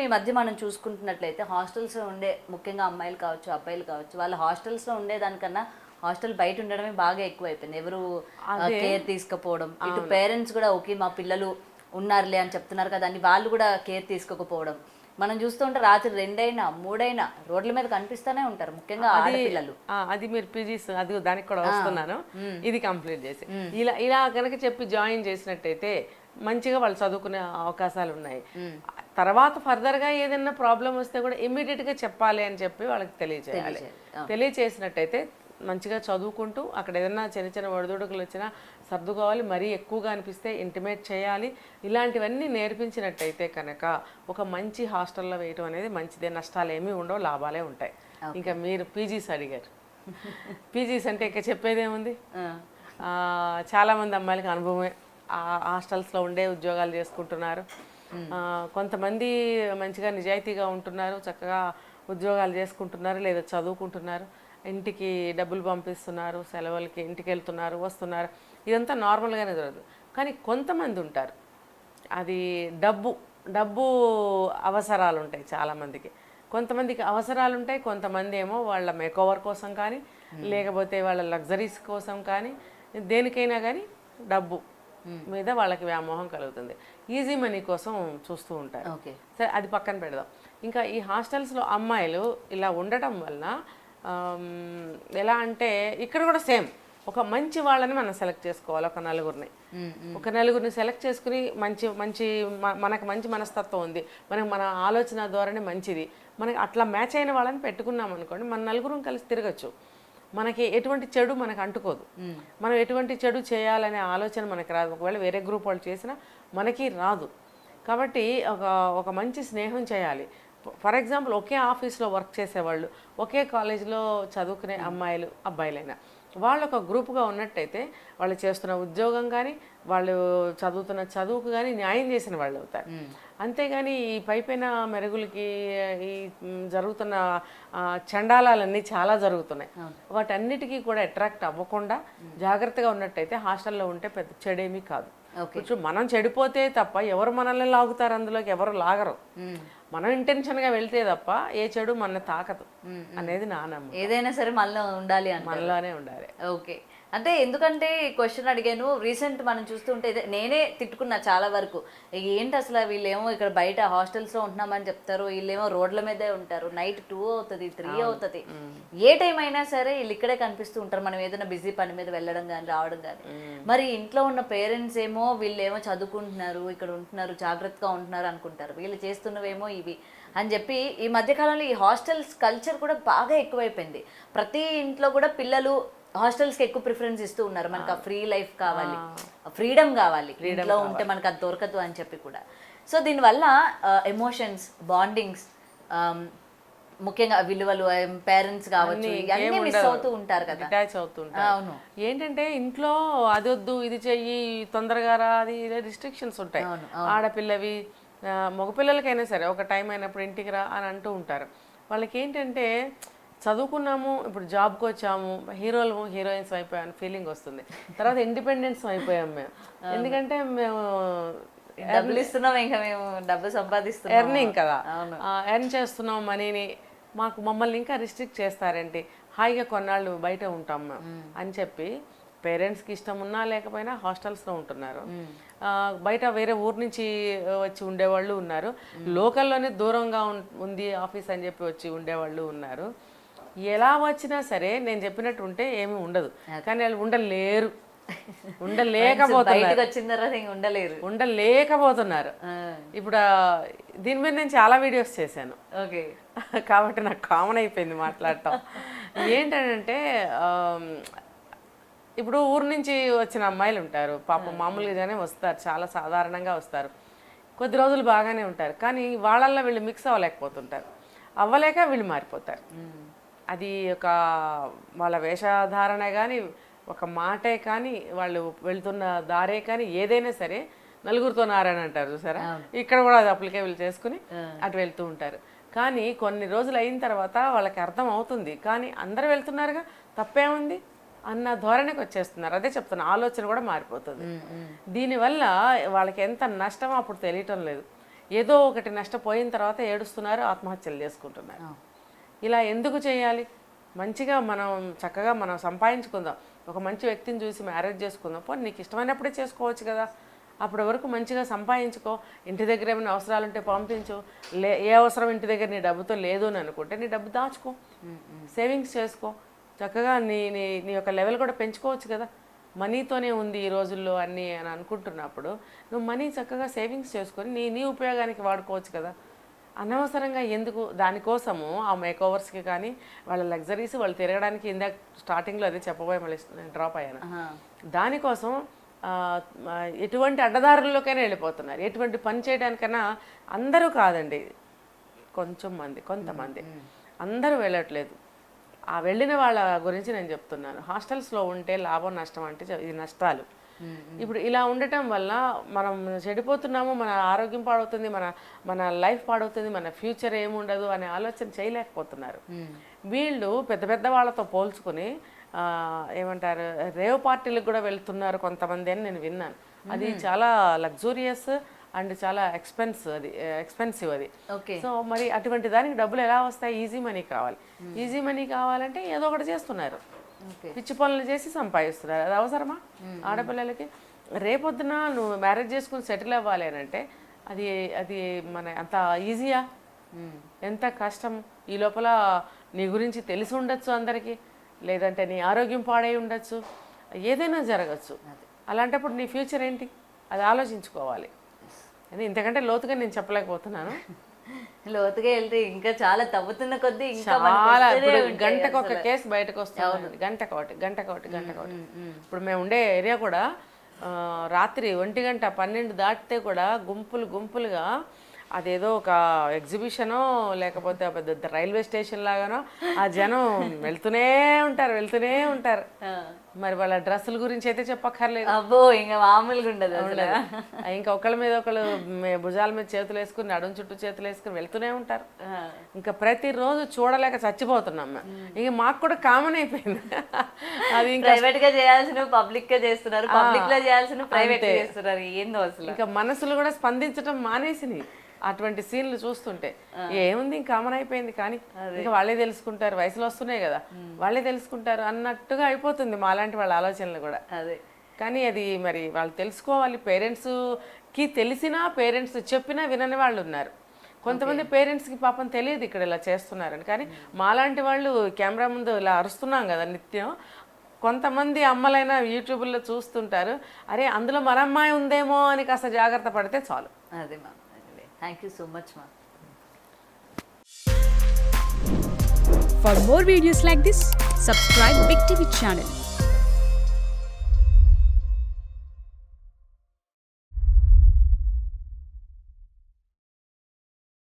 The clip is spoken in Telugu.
ఈ మధ్య మనం చూసుకుంటున్నట్లయితే హాస్టల్స్లో ఉండే ముఖ్యంగా అమ్మాయిలు కావచ్చు అబ్బాయిలు కావచ్చు వాళ్ళ హాస్టల్స్లో ఉండేదానికన్నా హాస్టల్ బయట ఉండడమే బాగా ఎక్కువైపోయింది. ఎవరు కేర్ తీసుకపోవడం, ఇటు పేరెంట్స్ కూడా ఓకే మా పిల్లలు ఉన్నారులే అని చెప్తున్నారు కదా అని వాళ్ళు కూడా కేర్ తీసుకోకపోవడం మనం చూస్తూ ఉంటే రాత్రి 2 అయినా 3 అయినా రోడ్ల మీద కనిపిస్తూనే ఉంటారు, ముఖ్యంగా ఆడపిల్లలు. అది మీరు పీజీస్ అది దానికి కూడా వస్తున్నాను, ఇది కంప్లీట్ చేసి ఇలా ఇలా కనుక చెప్పి జాయిన్ చేసినట్టయితే మంచిగా వాళ్ళు చదువుకునే అవకాశాలు ఉన్నాయి. తర్వాత ఫర్దర్గా ఏదైనా ప్రాబ్లం వస్తే కూడా ఇమ్మీడియట్గా చెప్పాలి అని చెప్పి వాళ్ళకి తెలియజేయాలి. తెలియచేసినట్టయితే మంచిగా చదువుకుంటూ అక్కడ ఏదైనా చిన్న చిన్న ఒడిదుడుకులు వచ్చినా సర్దుకోవాలి. మరీ ఎక్కువగా అనిపిస్తే ఇంటిమేట్ చేయాలి. ఇలాంటివన్నీ నేర్పించినట్టయితే కనుక ఒక మంచి హాస్టల్లో వేయటం అనేది మంచిదే. నష్టాలు ఏమీ ఉండవు, లాభాలే ఉంటాయి. ఇంకా మీరు పీజీస్ అడిగారు. పీజీస్ అంటే ఇక చెప్పేదేముంది, చాలామంది అమ్మాయిలకి అనుభవమే. హాస్టల్స్లో ఉండే ఉద్యోగాలు చేసుకుంటున్నారు. కొంతమంది మంచిగా నిజాయితీగా ఉంటున్నారు, చక్కగా ఉద్యోగాలు చేసుకుంటున్నారు, లేదా చదువుకుంటున్నారు, ఇంటికి డబ్బులు పంపిస్తున్నారు, సెలవులకి ఇంటికి వెళ్తున్నారు, వస్తున్నారు. ఇదంతా నార్మల్గానే జరగదు. కానీ కొంతమంది ఉంటారు, అది డబ్బు అవసరాలు ఉంటాయి చాలామందికి. కొంతమందికి అవసరాలు ఉంటాయి, కొంతమంది ఏమో వాళ్ళ మేకోవర్ కోసం కానీ లేకపోతే వాళ్ళ లగ్జరీస్ కోసం కానీ దేనికైనా కానీ డబ్బు మీద వాళ్ళకి వ్యామోహం కలుగుతుంది. ఈజీ మనీ కోసం చూస్తూ ఉంటారు. సరే, అది పక్కన పెడదాం. ఇంకా ఈ హాస్టల్స్లో అమ్మాయిలు ఇలా ఉండటం వలన ఎలా అంటే ఇక్కడ కూడా సేమ్ ఒక మంచి వాళ్ళని మనం సెలెక్ట్ చేసుకోవాలి. ఒక నలుగురిని సెలెక్ట్ చేసుకుని మనకు మంచి మనస్తత్వం ఉంది, మన ఆలోచన ధోరణి మంచిది, మనకి అట్లా మ్యాచ్ అయిన వాళ్ళని పెట్టుకున్నాం అనుకోండి, మన నలుగురం కలిసి తిరగచ్చు. మనకి ఎటువంటి చెడు మనకు అంటుకోదు. మనం ఎటువంటి చెడు చేయాలనే ఆలోచన మనకి రాదు. ఒకవేళ వేరే గ్రూప్ వాళ్ళు చేసినా మనకి రాదు. కాబట్టి ఒక మంచి స్నేహం చేయాలి. ఫర్ ఎగ్జాంపుల్ ఒకే ఆఫీస్లో వర్క్ చేసేవాళ్ళు, ఒకే కాలేజీలో చదువుకునే అమ్మాయిలు అబ్బాయిలైనా వాళ్ళు ఒక గ్రూప్గా ఉన్నట్టయితే వాళ్ళు చేస్తున్న ఉద్యోగం కానీ వాళ్ళు చదువుతున్న చదువుకు కానీ న్యాయం చేసిన వాళ్ళు అవుతారు. అంతేగాని ఈ పైపైన మెరుగులకి ఈ జరుగుతున్న చండాలాలన్నీ చాలా జరుగుతున్నాయి. వాటన్నిటికీ కూడా అట్రాక్ట్ అవ్వకుండా జాగ్రత్తగా ఉన్నట్టయితే హాస్టల్లో ఉంటే పెద్ద చెడేమీ కాదు. కొంచెం మనం చెడిపోతే తప్ప ఎవరు మనల్ని లాగుతారు, అందులోకి ఎవరు లాగరు. మనం ఇంటెన్షన్గా వెళ్తే తప్ప ఏ చెడు మన తాకదు అనేది నా నమ్మకం. ఏదైనా సరే మనలోనే ఉండాలి. ఓకే, అంటే ఎందుకంటే క్వశ్చన్ అడిగాను. రీసెంట్ మనం చూస్తుంటే నేనే తిట్టుకున్నా చాలా వరకు, ఏంటి అసలు వీళ్ళేమో ఇక్కడ బయట హాస్టల్స్లో ఉంటున్నామని చెప్తారు, వీళ్ళేమో రోడ్ల మీదే ఉంటారు, నైట్ 2 అవుతుంది 3 అవుతుంది, ఏ టైం అయినా సరే వీళ్ళు ఇక్కడే కనిపిస్తూ ఉంటారు. మనం ఏదైనా బిజీ పని మీద వెళ్ళడం కానీ రావడం కానీ. మరి ఇంట్లో ఉన్న పేరెంట్స్ ఏమో వీళ్ళేమో చదువుకుంటున్నారు, ఇక్కడ ఉంటున్నారు, జాగ్రత్తగా ఉంటున్నారు అనుకుంటారు, వీళ్ళు చేస్తున్నవేమో ఇవి అని చెప్పి ఈ మధ్యకాలంలో ఈ హాస్టల్స్ కల్చర్ కూడా బాగా ఎక్కువైపోయింది. ప్రతి ఇంట్లో కూడా పిల్లలు హాస్టల్స్కి ఎక్కువ ప్రిఫరెన్స్ ఇస్తూ ఉన్నారు. మనకు ఆ ఫ్రీ లైఫ్ కావాలి, ఫ్రీడమ్ కావాలి, ఇంట్లో ఉంటే మనకు అది దొరకదు అని చెప్పి కూడా. సో దీనివల్ల ఎమోషన్స్, బాండింగ్స్, ముఖ్యంగా విలువలు, పేరెంట్స్ కావచ్చు, ఇవన్నీ మిస్ అవుతూ ఉంటారు కదా, అటాచ్ అవుతుంటారు. అవును, ఏంటంటే ఇంట్లో అది వద్దు ఇది చెయ్యి తొందరగా రా, అది రిస్ట్రిక్షన్స్ ఉంటాయి. ఆడపిల్లవి మగపిల్లలకైనా సరే ఒక టైం అయినప్పుడు ఇంటికి రా అని అంటూ ఉంటారు. వాళ్ళకి ఏంటంటే చదువుకున్నాము, ఇప్పుడు జాబ్కి వచ్చాము, హీరోయిన్స్ అయిపోయాము ఫీలింగ్ వస్తుంది. తర్వాత ఇండిపెండెన్స్ అయిపోయాము మేము, ఎందుకంటే మేము డబ్బులు ఇస్తున్నాం, ఇంకా మేము డబ్బు సంపాదిస్తున్నాం, ఎర్నింగ్ కదా, ఎర్న్ చేస్తున్నాం మనీని. మమ్మల్ని ఇంకా రిస్ట్రిక్ట్ చేస్తారేంటి, హాయిగా కొన్నాళ్ళు బయట ఉంటాం మేము అని చెప్పి పేరెంట్స్కి ఇష్టం ఉన్నా లేకపోయినా హాస్టల్స్లో ఉంటున్నారు. బయట వేరే ఊరు నుంచి వచ్చి ఉండేవాళ్ళు ఉన్నారు, లోకల్లోనే దూరంగా ఉంది ఆఫీస్ అని చెప్పి వచ్చి ఉండేవాళ్ళు ఉన్నారు. ఎలా వచ్చినా సరే నేను చెప్పినట్టు ఉంటే ఏమీ ఉండదు, కానీ వాళ్ళు ఉండలేకపోతున్నారు. ఇప్పుడు దీని మీద నేను చాలా వీడియోస్ చేశాను కాబట్టి నాకు కామన్ అయిపోయింది మాట్లాడటం. ఏంటంటే ఇప్పుడు ఊరు నుంచి వచ్చిన అమ్మాయిలు ఉంటారు, పాపం మామూలుగానే వస్తారు, చాలా సాధారణంగా వస్తారు, కొద్ది రోజులు బాగానే ఉంటారు, కానీ వాళ్ళల్లో వీళ్ళు మిక్స్ అవ్వలేకపోతుంటారు, అవ్వలేక వీళ్ళు మారిపోతారు. అది ఒక వాళ్ళ వేషధారణ కానీ ఒక మాటే కానీ వాళ్ళు వెళ్తున్న దారే కానీ ఏదైనా సరే నలుగురితో నారాయణ అంటారు చూసారా, ఇక్కడ కూడా అది అప్లికేబుల్ వీళ్ళు చేసుకుని అటు వెళ్తూ ఉంటారు. కానీ కొన్ని రోజులు అయిన తర్వాత వాళ్ళకి అర్థం అవుతుంది, కానీ అందరు వెళ్తున్నారుగా తప్పేముంది అన్న ధోరణికి వచ్చేస్తున్నారు. అదే చెప్తున్నా, ఆలోచన కూడా మారిపోతుంది. దీనివల్ల వాళ్ళకి ఎంత నష్టమో అప్పుడు తెలియటం లేదు. ఏదో ఒకటి నష్టపోయిన తర్వాత ఏడుస్తున్నారు, ఆత్మహత్యలు చేసుకుంటున్నారు. ఇలా ఎందుకు చేయాలి? మంచిగా మనం చక్కగా మనం సంపాదించుకుందాం, ఒక మంచి వ్యక్తిని చూసి మ్యారేజ్ చేసుకుందాం, పోనీ నీకు ఇష్టమైనప్పుడే చేసుకోవచ్చు కదా. అప్పటి వరకు మంచిగా సంపాదించుకో, ఇంటి దగ్గర ఏమైనా అవసరాలు ఉంటే పంపించు, ఏ అవసరం ఇంటి దగ్గర నీ డబ్బుతో లేదు అని అనుకుంటే నీ డబ్బు దాచుకో, సేవింగ్స్ చేసుకో, చక్కగా నీ నీ నీ యొక్క లెవెల్ కూడా పెంచుకోవచ్చు కదా. మనీతోనే ఉంది ఈ రోజుల్లో అన్నీ అని అనుకుంటున్నప్పుడు నువ్వు మనీ చక్కగా సేవింగ్స్ చేసుకొని నీ నీ ఉపయోగానికి వాడుకోవచ్చు కదా. అనవసరంగా ఎందుకు దానికోసము ఆ మేకోవర్స్కి కానీ వాళ్ళ లగ్జరీస్ వాళ్ళు తిరగడానికి ఇందాక స్టార్టింగ్లో అదే చెప్పబోయే మళ్ళీ డ్రాప్ అయ్యాను. దానికోసం ఎటువంటి అడ్డదారుల్లోకైనా వెళ్ళిపోతున్నారు. ఎటువంటి పని చేయడానికైనా అందరూ కాదండి, కొంతమంది అందరూ వెళ్ళట్లేదు. ఆ వెళ్ళిన వాళ్ళ గురించి నేను చెప్తున్నాను. హాస్టల్స్లో ఉంటే లాభం నష్టం అంటే ఇది నష్టాలు. ఇప్పుడు ఇలా ఉండటం వల్ల మనం చెడిపోతున్నాము, మన ఆరోగ్యం పాడవుతుంది, మన లైఫ్ పాడవుతుంది, మన ఫ్యూచర్ ఏముండదు అనే ఆలోచన చేయలేకపోతున్నారు. వీళ్ళు పెద్ద పెద్ద వాళ్ళతో పోల్చుకుని ఏమంటారు రేవ్ పార్టీలకు కూడా వెళ్తున్నారు కొంతమంది అని నేను విన్నాను. అది చాలా లగ్జూరియస్ అండ్ చాలా ఎక్స్పెన్సివ్ అది. సో మరి అటువంటి దానికి డబ్బులు ఎలా వస్తాయి? ఈజీ మనీ కావాలి. ఈజీ మనీ కావాలంటే ఏదో ఒకటి చేస్తున్నారు, పిచ్చి పనులు చేసి సంపాదిస్తున్నారు. అది అవసరమా ఆడపిల్లలకి? రేపొద్దున నువ్వు మ్యారేజ్ చేసుకుని సెటిల్ అవ్వాలి అని అంటే అది మన అంత ఈజీయా? ఎంత కష్టం. ఈ లోపల నీ గురించి తెలిసి ఉండొచ్చు అందరికీ, లేదంటే నీ ఆరోగ్యం పాడై ఉండొచ్చు, ఏదైనా జరగచ్చు. అలాంటప్పుడు నీ ఫ్యూచర్ ఏంటి? అది ఆలోచించుకోవాలి. అని ఇంతకంటే లోతుగా నేను చెప్పలేకపోతున్నాను. లోతుగా వెళ్తే ఇంకా చాలా తవ్వుతున్న కొద్దీ చాలా. గంటకు ఒక కేసు బయటకు వస్తుంది, గంటకోటి. ఇప్పుడు మేము ఉండే ఏరియా కూడా రాత్రి 1 గంట 12 దాటితే కూడా గుంపులుగా అదేదో ఒక ఎగ్జిబిషనో లేకపోతే పెద్ద రైల్వే స్టేషన్ లాగానో ఆ జనం వెళ్తూనే ఉంటారు. మరి వాళ్ళ డ్రెస్సుల గురించి అయితే చెప్పక్కర్లేదు. అబ్బో ఇంకా మామూలుగా ఉండదు. ఇంకా ఒకళ్ళ మీద ఒకళ్ళు భుజాల మీద చేతులు వేసుకుని నడుం చుట్టూ చేతులు వేసుకుని వెళ్తూనే ఉంటారు. ఇంకా ప్రతిరోజు చూడలేక చచ్చిపోతున్నాం. ఇక మాకు కూడా కామన్ అయిపోయింది. అది ఇంకా ప్రైవేట్ గా చేయాల్సిన పబ్లిక్ గా చేస్తున్నారు, పబ్లిక్ లో చేయాల్సిన ప్రైవేట్ గా చేస్తున్నారు. ఏందో అసలు ఇంకా మనసులు కూడా స్పందించడం మానేసినాయి అటువంటి సీన్లు చూస్తుంటే. ఏముంది, ఇంకా కామన్ అయిపోయింది. కానీ ఇంకా వాళ్ళే తెలుసుకుంటారు, వయసులో వస్తున్నాయి కదా, వాళ్ళే తెలుసుకుంటారు అన్నట్టుగా అయిపోతుంది మాలాంటి వాళ్ళ ఆలోచనలు కూడా. అదే కానీ అది మరి వాళ్ళు తెలుసుకోవాలి. పేరెంట్స్కి తెలిసినా పేరెంట్స్ చెప్పినా వినని వాళ్ళు ఉన్నారు. కొంతమంది పేరెంట్స్కి పాపం తెలియదు ఇక్కడ ఇలా చేస్తున్నారని. కానీ మాలాంటి వాళ్ళు కెమెరా ముందు ఇలా అరుస్తున్నాం కదా నిత్యం, కొంతమంది అమ్మలైనా యూట్యూబ్లో చూస్తుంటారు, అరే అందులో మన అమ్మాయి ఉందేమో అని కాస్త జాగ్రత్త పడితే చాలు. అదే ma'am. Thank you so much, ma'am. For more videos like this, subscribe Big TV channel.